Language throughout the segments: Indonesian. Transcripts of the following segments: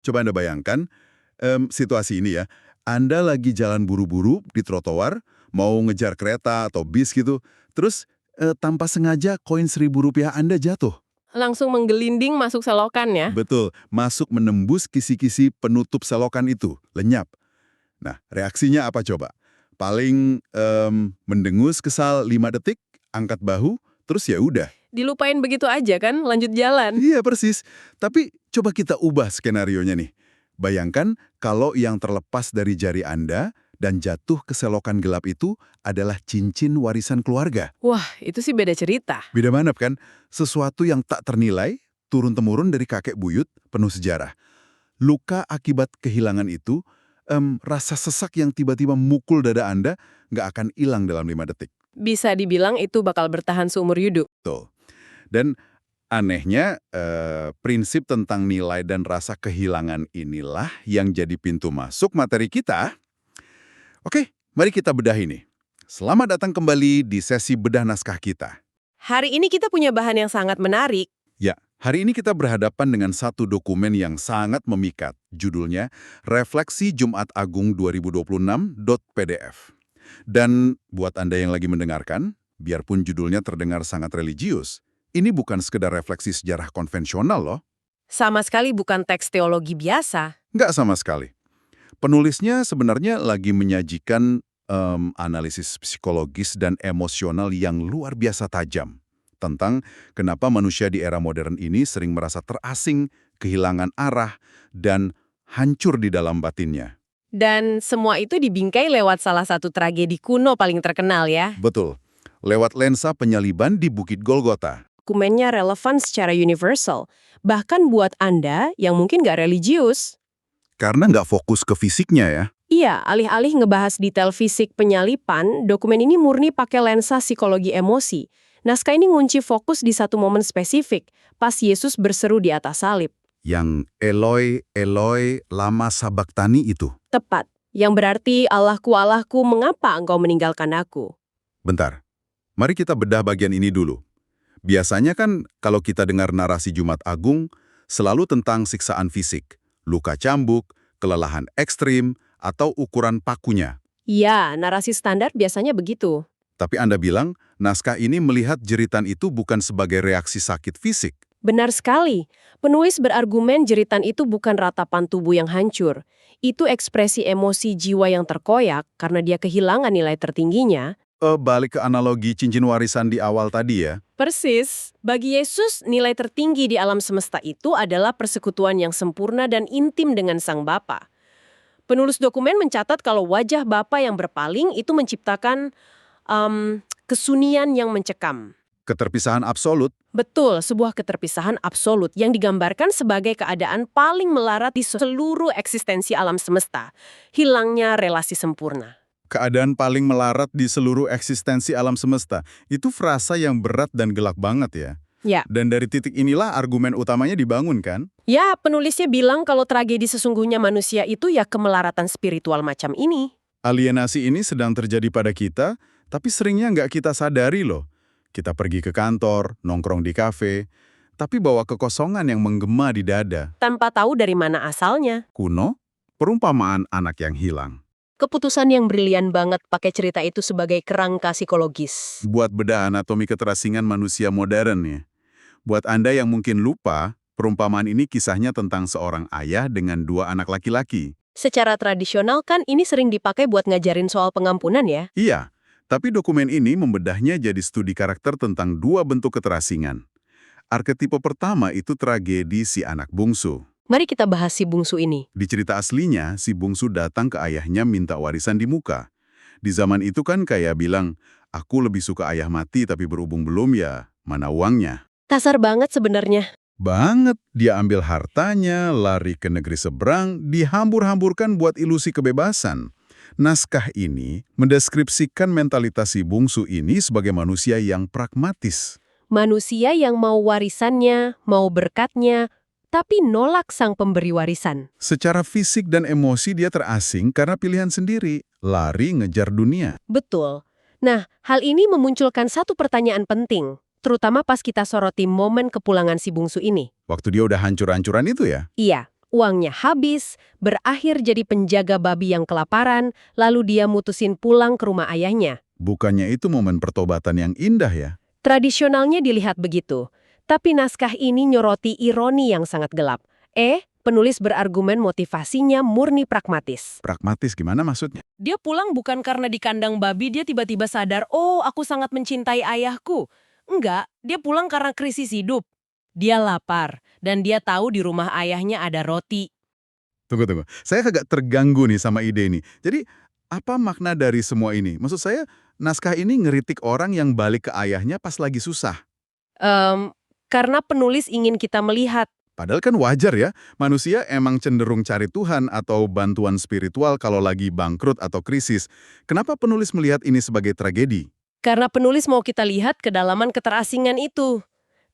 Coba Anda bayangkan situasi ini ya. Anda lagi jalan buru-buru di trotoar, mau ngejar kereta atau bis gitu, terus tanpa sengaja koin Rp1.000 Anda jatuh. Langsung menggelinding masuk selokan ya. Betul, masuk menembus kisi-kisi penutup selokan itu, lenyap. Nah, reaksinya apa coba? Paling mendengus kesal 5 detik, angkat bahu, terus ya udah. Dilupain begitu aja kan, lanjut jalan. Iya, persis. Tapi coba kita ubah skenarionya nih. Bayangkan kalau yang terlepas dari jari Anda dan jatuh ke selokan gelap itu adalah cincin warisan keluarga. Wah, itu sih beda cerita. Beda banget kan? Sesuatu yang tak ternilai, turun-temurun dari kakek buyut, penuh sejarah. Luka akibat kehilangan itu, rasa sesak yang tiba-tiba mukul dada Anda nggak akan hilang dalam 5 detik. Bisa dibilang itu bakal bertahan seumur hidup. Tuh. Dan anehnya, prinsip tentang nilai dan rasa kehilangan inilah yang jadi pintu masuk materi kita. Oke, mari kita bedah ini. Selamat datang kembali di sesi bedah naskah kita. Hari ini kita punya bahan yang sangat menarik. Ya, hari ini kita berhadapan dengan satu dokumen yang sangat memikat. Judulnya Refleksi Jumat Agung 2026.pdf. Dan buat Anda yang lagi mendengarkan, biarpun judulnya terdengar sangat religius, ini bukan sekedar refleksi sejarah konvensional loh. Sama sekali bukan teks teologi biasa. Nggak sama sekali. Penulisnya sebenarnya lagi menyajikan analisis psikologis dan emosional yang luar biasa tajam tentang kenapa manusia di era modern ini sering merasa terasing, kehilangan arah, dan hancur di dalam batinnya. Dan semua itu dibingkai lewat salah satu tragedi kuno paling terkenal ya. Betul. Lewat lensa penyaliban di Bukit Golgota. Dokumennya relevan secara universal. Bahkan buat Anda yang mungkin nggak religius. Karena nggak fokus ke fisiknya ya. Iya, alih-alih ngebahas detail fisik penyalipan, dokumen ini murni pakai lensa psikologi emosi. Naskah ini ngunci fokus di satu momen spesifik, pas Yesus berseru di atas salib. Yang Eloi, Eloi, lama sabachthani itu. Tepat, yang berarti Allahku, Allahku, mengapa engkau meninggalkan aku? Bentar, mari kita bedah bagian ini dulu. Biasanya kan kalau kita dengar narasi Jumat Agung, selalu tentang siksaan fisik, luka cambuk, kelelahan ekstrim, atau ukuran pakunya. Iya, narasi standar biasanya begitu. Tapi Anda bilang, naskah ini melihat jeritan itu bukan sebagai reaksi sakit fisik. Benar sekali. Penulis berargumen jeritan itu bukan ratapan tubuh yang hancur. Itu ekspresi emosi jiwa yang terkoyak karena dia kehilangan nilai tertingginya. Balik ke analogi cincin warisan di awal tadi ya. Persis, bagi Yesus nilai tertinggi di alam semesta itu adalah persekutuan yang sempurna dan intim dengan Sang Bapa. Penulis dokumen mencatat kalau wajah Bapa yang berpaling itu menciptakan kesunyian yang mencekam. Keterpisahan absolut. Betul, sebuah keterpisahan absolut yang digambarkan sebagai keadaan paling melarat di seluruh eksistensi alam semesta. Hilangnya relasi sempurna. Keadaan paling melarat di seluruh eksistensi alam semesta. Itu frasa yang berat dan gelap banget ya. Ya. Dan dari titik inilah argumen utamanya dibangun kan? Ya, penulisnya bilang kalau tragedi sesungguhnya manusia itu ya kemelaratan spiritual macam ini. Alienasi ini sedang terjadi pada kita, tapi seringnya nggak kita sadari loh. Kita pergi ke kantor, nongkrong di kafe, tapi bawa kekosongan yang menggema di dada. Tanpa tahu dari mana asalnya. Kuno, perumpamaan anak yang hilang. Keputusan yang brilian banget pakai cerita itu sebagai kerangka psikologis. Buat bedah anatomi keterasingan manusia modern ya. Buat Anda yang mungkin lupa, perumpamaan ini kisahnya tentang seorang ayah dengan 2 anak laki-laki. Secara tradisional kan ini sering dipakai buat ngajarin soal pengampunan ya? Iya, tapi dokumen ini membedahnya jadi studi karakter tentang 2 bentuk keterasingan. Arketipe pertama itu tragedi si anak bungsu. Mari kita bahas si bungsu ini. Di cerita aslinya, si bungsu datang ke ayahnya minta warisan di muka. Di zaman itu kan kayak bilang, aku lebih suka ayah mati tapi berhubung belum ya, mana uangnya? Kasar banget sebenarnya. Banget, dia ambil hartanya, lari ke negeri seberang, dihambur-hamburkan buat ilusi kebebasan. Naskah ini mendeskripsikan mentalitas si bungsu ini sebagai manusia yang pragmatis. Manusia yang mau warisannya, mau berkatnya, tapi nolak sang pemberi warisan. Secara fisik dan emosi dia terasing karena pilihan sendiri, lari ngejar dunia. Betul. Nah, hal ini memunculkan satu pertanyaan penting, terutama pas kita soroti momen kepulangan si bungsu ini. Waktu dia udah hancur-hancuran itu ya? Iya, Uangnya habis, berakhir jadi penjaga babi yang kelaparan, lalu dia mutusin pulang ke rumah ayahnya. Bukannya itu momen pertobatan yang indah ya? Tradisionalnya dilihat begitu, tapi naskah ini nyoroti ironi yang sangat gelap. Penulis berargumen motivasinya murni pragmatis. Pragmatis gimana maksudnya? Dia pulang bukan karena di kandang babi dia tiba-tiba sadar, oh aku sangat mencintai ayahku. Enggak, dia pulang karena krisis hidup. Dia lapar, dan dia tahu di rumah ayahnya ada roti. Tunggu. Saya agak terganggu nih sama ide ini. Jadi, apa makna dari semua ini? Maksud saya, naskah ini ngeritik orang yang balik ke ayahnya pas lagi susah. Karena penulis ingin kita melihat. Padahal kan wajar ya, manusia emang cenderung cari Tuhan atau bantuan spiritual kalau lagi bangkrut atau krisis. Kenapa penulis melihat ini sebagai tragedi? Karena penulis mau kita lihat kedalaman keterasingan itu.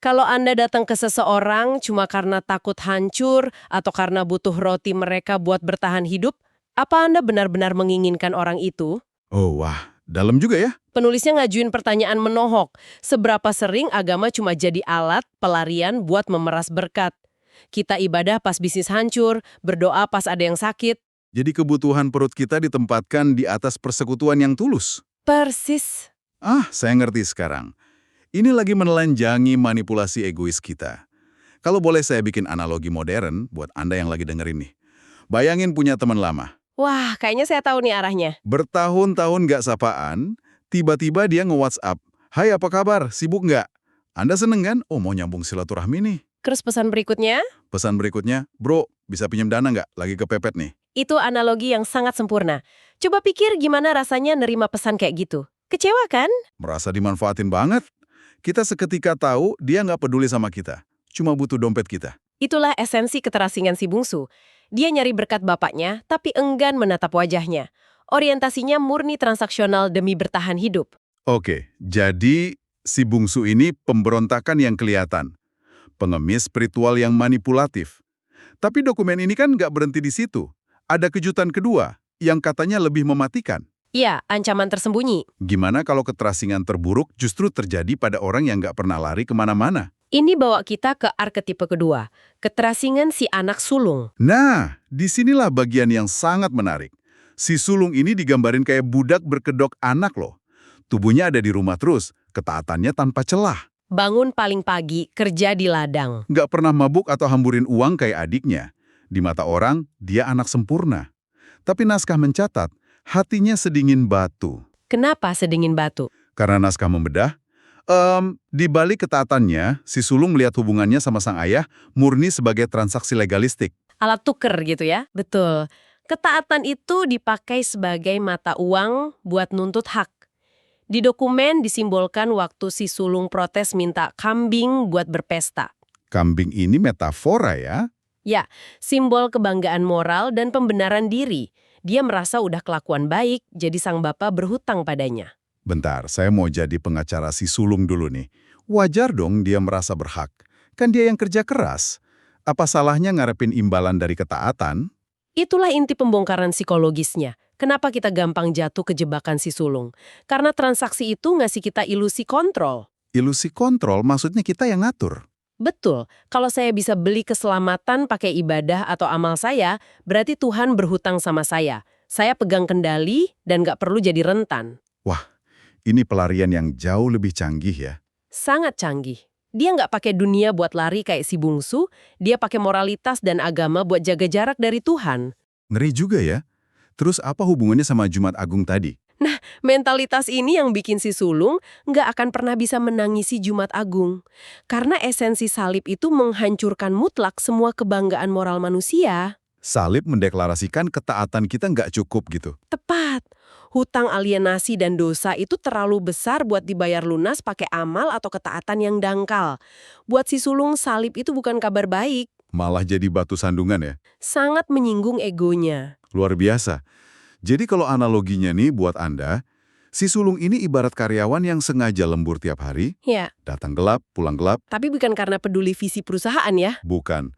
Kalau Anda datang ke seseorang cuma karena takut hancur atau karena butuh roti mereka buat bertahan hidup, apa Anda benar-benar menginginkan orang itu? Oh wah, dalam juga ya. Penulisnya ngajuin pertanyaan menohok, seberapa sering agama cuma jadi alat pelarian buat memeras berkat? Kita ibadah pas bisnis hancur, berdoa pas ada yang sakit. Jadi kebutuhan perut kita ditempatkan di atas persekutuan yang tulus. Persis. Saya ngerti sekarang. Ini lagi menelanjangi manipulasi egois kita. Kalau boleh saya bikin analogi modern buat Anda yang lagi dengerin nih. Bayangin punya teman lama. Wah, kayaknya saya tahu nih arahnya. Bertahun-tahun nggak sapaan, tiba-tiba dia nge-WhatsApp. Hai apa kabar, sibuk nggak? Anda seneng kan? Oh mau nyambung silaturahmi nih. Terus pesan berikutnya? Pesan berikutnya, bro, bisa pinjam dana nggak? Lagi kepepet nih. Itu analogi yang sangat sempurna. Coba pikir gimana rasanya nerima pesan kayak gitu. Kecewa kan? Merasa dimanfaatin banget. Kita seketika tahu dia nggak peduli sama kita. Cuma butuh dompet kita. Itulah esensi keterasingan si bungsu. Dia nyari berkat bapaknya, tapi enggan menatap wajahnya. Orientasinya murni transaksional demi bertahan hidup. Oke, jadi si bungsu ini pemberontakan yang kelihatan. Pengemis spiritual yang manipulatif. Tapi dokumen ini kan nggak berhenti di situ. Ada kejutan kedua, yang katanya lebih mematikan. Iya, ancaman tersembunyi. Gimana kalau keterasingan terburuk justru terjadi pada orang yang nggak pernah lari kemana-mana? Ini bawa kita ke arketipe kedua, keterasingan si anak sulung. Nah, disinilah bagian yang sangat menarik. Si sulung ini digambarin kayak budak berkedok anak loh. Tubuhnya ada di rumah terus, ketaatannya tanpa celah. Bangun paling pagi, kerja di ladang. Nggak pernah mabuk atau hamburin uang kayak adiknya. Di mata orang, dia anak sempurna. Tapi naskah mencatat, hatinya sedingin batu. Kenapa sedingin batu? Karena naskah membedah, di balik ketaatannya, si sulung melihat hubungannya sama sang ayah murni sebagai transaksi legalistik. Alat tuker gitu ya? Betul. Ketaatan itu dipakai sebagai mata uang buat nuntut hak. Di dokumen disimbolkan waktu si sulung protes minta kambing buat berpesta. Kambing ini metafora ya? Ya, simbol kebanggaan moral dan pembenaran diri. Dia merasa udah kelakuan baik, jadi sang bapak berhutang padanya. Bentar, saya mau jadi pengacara si sulung dulu nih. Wajar dong dia merasa berhak. Kan dia yang kerja keras. Apa salahnya ngarepin imbalan dari ketaatan? Itulah inti pembongkaran psikologisnya. Kenapa kita gampang jatuh ke jebakan si sulung? Karena transaksi itu ngasih kita ilusi kontrol. Ilusi kontrol maksudnya kita yang ngatur. Betul, kalau saya bisa beli keselamatan pakai ibadah atau amal saya, berarti Tuhan berhutang sama saya. Saya pegang kendali dan nggak perlu jadi rentan. Wah, ini pelarian yang jauh lebih canggih ya. Sangat canggih. Dia nggak pakai dunia buat lari kayak si bungsu, dia pakai moralitas dan agama buat jaga jarak dari Tuhan. Ngeri juga ya. Terus apa hubungannya sama Jumat Agung tadi? Nah, mentalitas ini yang bikin si sulung nggak akan pernah bisa menangisi Jumat Agung. Karena esensi salib itu menghancurkan mutlak semua kebanggaan moral manusia. Salib mendeklarasikan ketaatan kita nggak cukup gitu. Tepat. Hutang alienasi dan dosa itu terlalu besar buat dibayar lunas pakai amal atau ketaatan yang dangkal. Buat si sulung, salib itu bukan kabar baik. Malah jadi batu sandungan ya. Sangat menyinggung egonya. Luar biasa. Jadi kalau analoginya nih buat Anda, si sulung ini ibarat karyawan yang sengaja lembur tiap hari, Ya, datang gelap, pulang gelap, tapi bukan karena peduli visi perusahaan ya. bukan.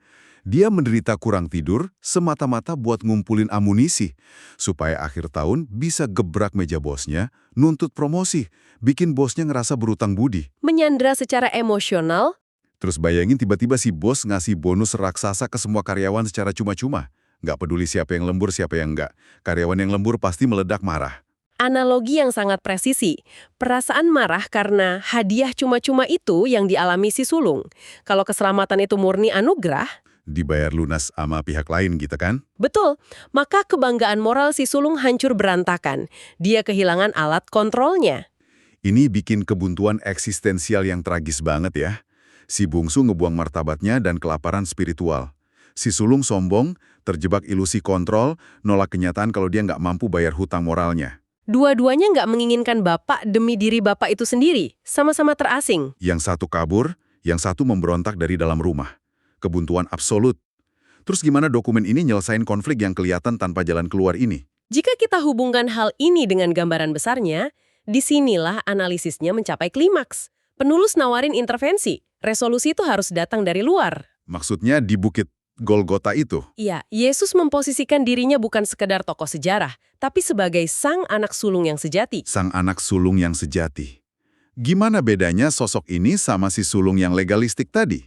Dia menderita kurang tidur semata-mata buat ngumpulin amunisi, supaya akhir tahun bisa gebrak meja bosnya, nuntut promosi, bikin bosnya ngerasa berutang budi. Menyandra secara emosional. Terus bayangin tiba-tiba si bos ngasih bonus raksasa ke semua karyawan secara cuma-cuma. Nggak peduli siapa yang lembur, siapa yang nggak. Karyawan yang lembur pasti meledak marah. Analogi yang sangat presisi. Perasaan marah karena hadiah cuma-cuma itu yang dialami si sulung. Kalau keselamatan itu murni anugerah, Dibayar lunas sama pihak lain gitu kan? betul, maka kebanggaan moral si sulung hancur berantakan. Dia kehilangan alat kontrolnya. Ini bikin kebuntuan eksistensial yang tragis banget ya. Si bungsu ngebuang martabatnya dan kelaparan spiritual. Si sulung sombong, terjebak ilusi kontrol, nolak kenyataan kalau dia nggak mampu bayar hutang moralnya. Dua-duanya nggak menginginkan bapak demi diri bapak itu sendiri, sama-sama terasing. Yang satu kabur, yang satu memberontak dari dalam rumah. Kebuntuan absolut. Terus gimana dokumen ini nyelesain konflik yang kelihatan tanpa jalan keluar ini? Jika kita hubungkan hal ini dengan gambaran besarnya, disinilah analisisnya mencapai klimaks. Penulis nawarin intervensi, resolusi itu harus datang dari luar. Maksudnya di Bukit Golgota itu. Iya, Yesus memposisikan dirinya bukan sekedar tokoh sejarah, tapi sebagai sang anak sulung yang sejati. Sang anak sulung yang sejati. Gimana bedanya sosok ini sama si sulung yang legalistik tadi?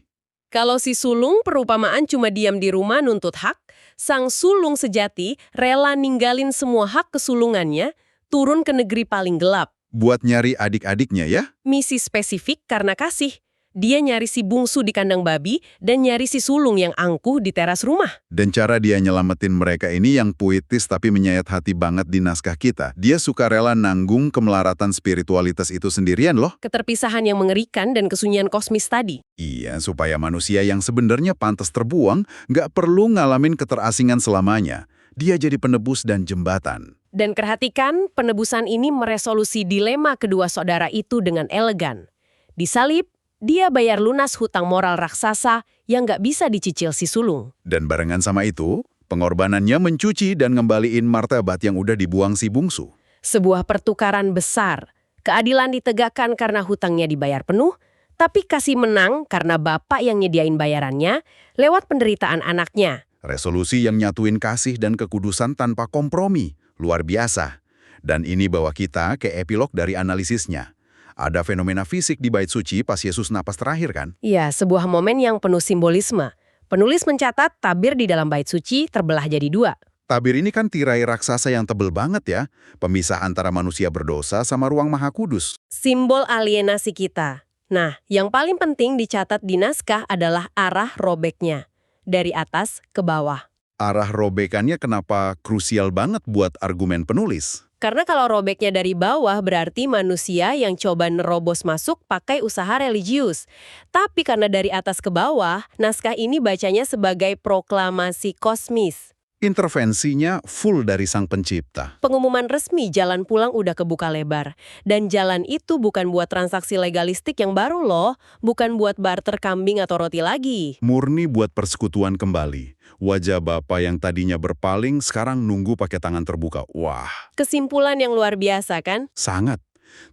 Kalau si sulung perumpamaan cuma diam di rumah nuntut hak, sang sulung sejati rela ninggalin semua hak kesulungannya, turun ke negeri paling gelap. Buat nyari adik-adiknya ya? Misi spesifik karena kasih. Dia nyari si bungsu di kandang babi dan nyari si sulung yang angkuh di teras rumah. Dan cara dia nyelamatin mereka ini yang puitis tapi menyayat hati banget di naskah kita. Dia sukarela nanggung kemelaratan spiritualitas itu sendirian loh. Keterpisahan yang mengerikan dan kesunyian kosmis tadi. Iya, supaya manusia yang sebenarnya pantas terbuang nggak perlu ngalamin keterasingan selamanya. Dia jadi penebus dan jembatan. Dan perhatikan, penebusan ini meresolusi dilema kedua saudara itu dengan elegan. Disalib, dia bayar lunas hutang moral raksasa yang nggak bisa dicicil si sulung. Dan barengan sama itu, pengorbanannya mencuci dan ngembaliin martabat yang udah dibuang si bungsu. Sebuah pertukaran besar. Keadilan ditegakkan karena hutangnya dibayar penuh, tapi kasih menang karena bapak yang nyediain bayarannya lewat penderitaan anaknya. Resolusi yang nyatuin kasih dan kekudusan tanpa kompromi. Luar biasa. Dan ini bawa kita ke epilog dari analisisnya. Ada fenomena fisik di bait suci pas Yesus napas terakhir kan? Ya, sebuah momen yang penuh simbolisme. Penulis mencatat tabir di dalam bait suci terbelah jadi dua. Tabir ini kan tirai raksasa yang tebel banget ya. Pemisah antara manusia berdosa sama ruang maha kudus. Simbol alienasi kita. Nah, yang paling penting dicatat di naskah adalah arah robeknya. Dari atas ke bawah. Arah robekannya kenapa krusial banget buat argumen penulis? Karena kalau robeknya dari bawah berarti manusia yang coba nerobos masuk pakai usaha religius. Tapi karena dari atas ke bawah, naskah ini bacanya sebagai proklamasi kosmis. Intervensinya full dari sang pencipta. Pengumuman resmi jalan pulang udah kebuka lebar. Dan jalan itu bukan buat transaksi legalistik yang baru loh. Bukan buat barter kambing atau roti lagi. Murni buat persekutuan kembali. Wajah Bapa yang tadinya berpaling sekarang nunggu pakai tangan terbuka. Wah, Kesimpulan yang luar biasa kan? sangat.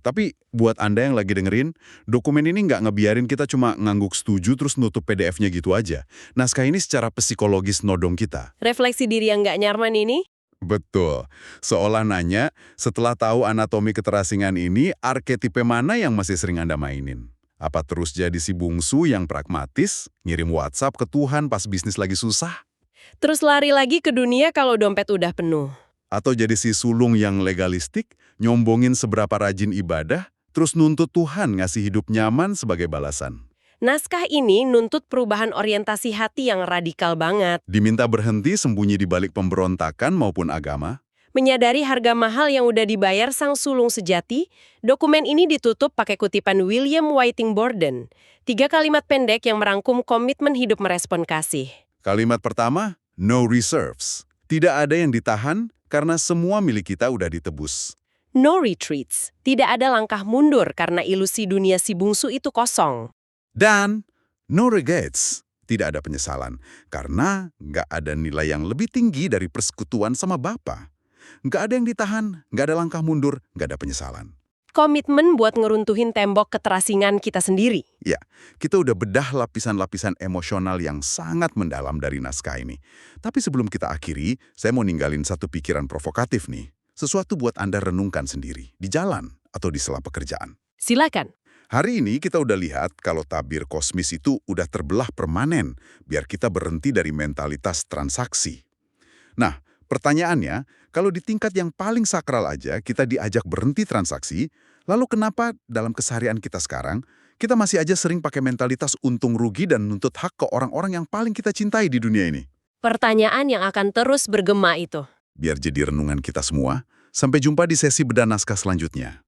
Tapi buat Anda yang lagi dengerin, dokumen ini nggak ngebiarin kita cuma ngangguk setuju terus nutup PDF-nya gitu aja. Naskah ini secara psikologis nodong kita. Refleksi diri yang nggak nyaman ini? Betul. Seolah nanya, setelah tahu anatomi keterasingan ini, arketipe mana yang masih sering Anda mainin? Apa terus jadi si bungsu yang pragmatis, ngirim WhatsApp ke Tuhan pas bisnis lagi susah? Terus lari lagi ke dunia kalau dompet udah penuh. Atau jadi si sulung yang legalistik, nyombongin seberapa rajin ibadah, terus nuntut Tuhan ngasih hidup nyaman sebagai balasan? Naskah ini nuntut perubahan orientasi hati yang radikal banget. Diminta berhenti sembunyi di balik pemberontakan maupun agama? Menyadari harga mahal yang udah dibayar sang sulung sejati, dokumen ini ditutup pakai kutipan William Whiting Borden. 3 kalimat pendek yang merangkum komitmen hidup merespon kasih. Kalimat pertama, no reserves. Tidak ada yang ditahan karena semua milik kita udah ditebus. No retreats. Tidak ada langkah mundur karena ilusi dunia si bungsu itu kosong. Dan no regrets. Tidak ada penyesalan karena nggak ada nilai yang lebih tinggi dari persekutuan sama Bapa. Nggak ada yang ditahan, nggak ada langkah mundur, nggak ada penyesalan. Komitmen buat ngeruntuhin tembok keterasingan kita sendiri. Ya, kita udah bedah lapisan-lapisan emosional yang sangat mendalam dari naskah ini. Tapi sebelum kita akhiri, saya mau ninggalin satu pikiran provokatif nih. Sesuatu buat Anda renungkan sendiri, di jalan atau di sela pekerjaan. Silakan. Hari ini kita udah lihat kalau tabir kosmis itu udah terbelah permanen, biar kita berhenti dari mentalitas transaksi. Nah, pertanyaannya, kalau di tingkat yang paling sakral aja kita diajak berhenti transaksi, lalu kenapa dalam keseharian kita sekarang, kita masih aja sering pakai mentalitas untung rugi dan nuntut hak ke orang-orang yang paling kita cintai di dunia ini? Pertanyaan yang akan terus bergema itu. Biar jadi renungan kita semua. Sampai jumpa di sesi bedah naskah selanjutnya.